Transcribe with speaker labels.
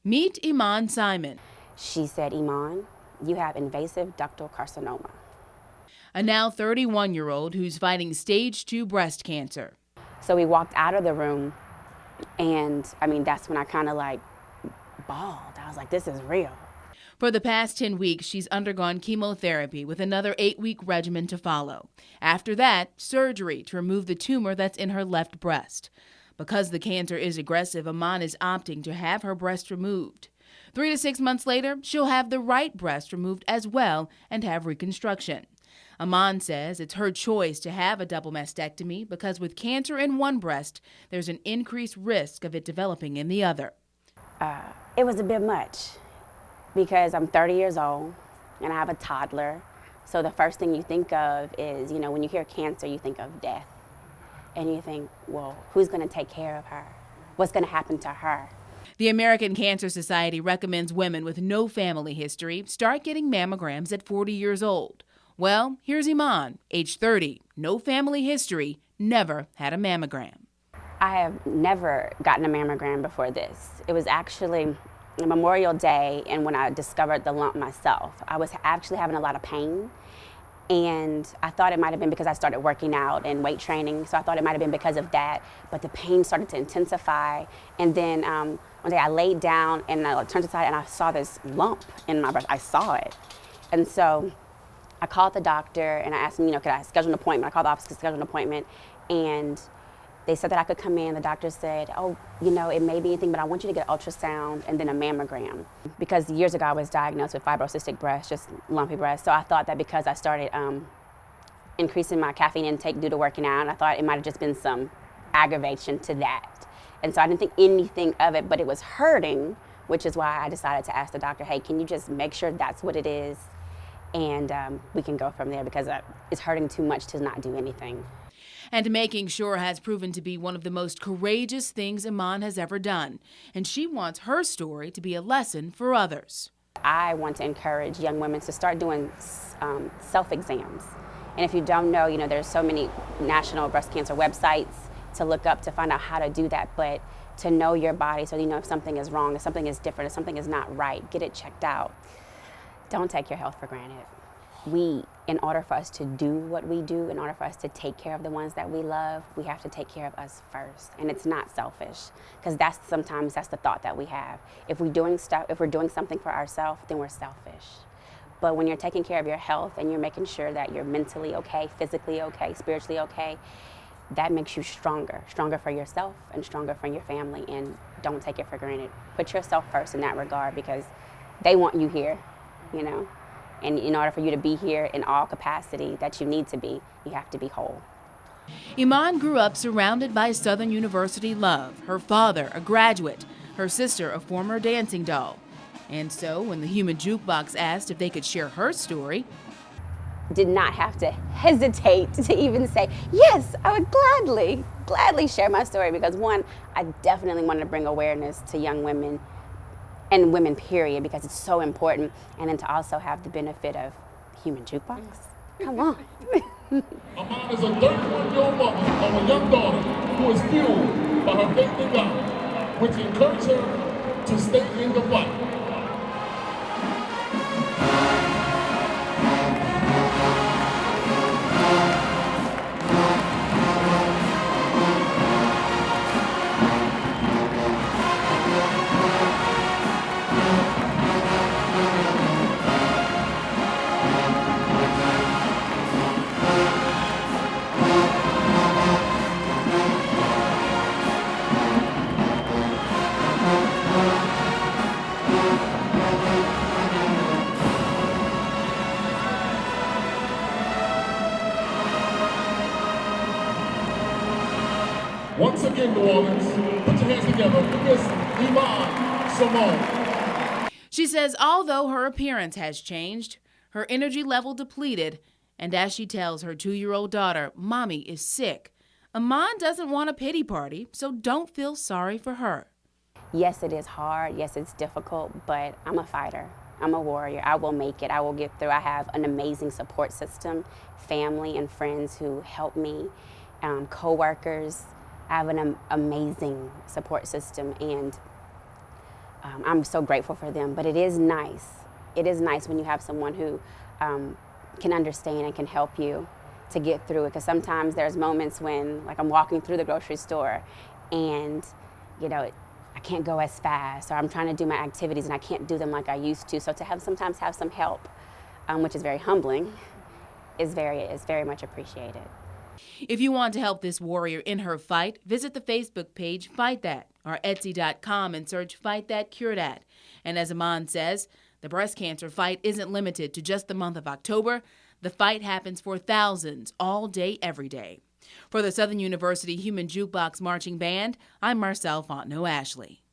Speaker 1: Meet Iman Simon.
Speaker 2: She said, "Iman, you have invasive ductal carcinoma."
Speaker 1: A now 31-year-old who's fighting stage 2 breast cancer.
Speaker 2: So we walked out of the room, and that's when I kind of like bawled. I was like, this is real.
Speaker 1: For the past 10 weeks, she's undergone chemotherapy with another 8-week regimen to follow. After that, surgery to remove the tumor that's in her left breast. Because the cancer is aggressive, Iman is opting to have her breast removed. 3 to 6 months later, she'll have the right breast removed as well and have reconstruction. Iman says it's her choice to have a double mastectomy because with cancer in one breast, there's an increased risk of it developing in the other.
Speaker 2: It was a bit much because I'm 30 years old and I have a toddler. So the first thing you think of is, when you hear cancer, you think of death. And you think, well, who's going to take care of her? What's going to happen to her?
Speaker 1: The American Cancer Society recommends women with no family history start getting mammograms at 40 years old. Well, here's Iman, age 30, no family history, never had a mammogram.
Speaker 2: I have never gotten a mammogram before this. It was actually Memorial Day, and when I discovered the lump myself, I was actually having a lot of pain. And I thought it might have been because I started working out and weight training, so I thought it might have been because of that. But the pain started to intensify, and then one day I laid down and I turned aside and I saw this lump in my breast. I saw it, and so I called the doctor and I asked him, could I schedule an appointment? I called the office to schedule an appointment, and they said that I could come in. The doctor said, oh, it may be anything, but I want you to get an ultrasound and then a mammogram. Because years ago I was diagnosed with fibrocystic breast, just lumpy breast. So I thought that because I started increasing my caffeine intake due to working out, I thought it might have just been some aggravation to that. And so I didn't think anything of it, but it was hurting, which is why I decided to ask the doctor, hey, can you just make sure that's what it is? And we can go from there because it's hurting too much to not do anything.
Speaker 1: And making sure has proven to be one of the most courageous things Iman has ever done. And she wants her story to be a lesson for others.
Speaker 2: I want to encourage young women to start doing self-exams. And if you don't know, there's so many national breast cancer websites to look up to find out how to do that. But to know your body so you know if something is wrong, if something is different, if something is not right, get it checked out. Don't take your health for granted. In order for us to do what we do, in order for us to take care of the ones that we love, we have to take care of us first. And it's not selfish, because sometimes that's the thought that we have. If we're doing something for ourselves, then we're selfish. But when you're taking care of your health and you're making sure that you're mentally okay, physically okay, spiritually okay, that makes you stronger for yourself and stronger for your family. And don't take it for granted. Put yourself first in that regard, because they want you here, And in order for you to be here in all capacity that you need to be, you have to be whole.
Speaker 1: Iman grew up surrounded by Southern University love, her father a graduate, her sister a former dancing doll. And so when the Human Jukebox asked if they could share her story,
Speaker 2: did not have to hesitate to even say, yes, I would gladly share my story, because one, I definitely wanted to bring awareness to young women and women, period, because it's so important. And then to also have the benefit of Human Jukebox. Come on.
Speaker 3: Iman is a 31-year-old mother of a young daughter who is fueled by her faith in God, which encouraged her to stay in the fight. Once again, New Orleans, put your hands together for Miss Iman Simon.
Speaker 1: She says although her appearance has changed, her energy level depleted, and as she tells her 2-year-old daughter, Mommy is sick, Iman doesn't want a pity party, so don't feel sorry for her.
Speaker 2: Yes, it is hard. Yes, it's difficult, but I'm a fighter. I'm a warrior. I will make it. I will get through. I have an amazing support system, family and friends who help me, co-workers. I have an amazing support system, and I'm so grateful for them. But it is nice. It is nice when you have someone who can understand and can help you to get through it. Because sometimes there's moments when, like, I'm walking through the grocery store and, you know, I can't go as fast, or I'm trying to do my activities and I can't do them like I used to. So to sometimes have some help, which is very humbling, is very much appreciated.
Speaker 1: If you want to help this warrior in her fight, visit the Facebook page Fight That or Etsy.com and search Fight That Cure That. And as Iman says, the breast cancer fight isn't limited to just the month of October. The fight happens for thousands all day, every day. For the Southern University Human Jukebox Marching Band, I'm Marcelle Fontenot-Ashley.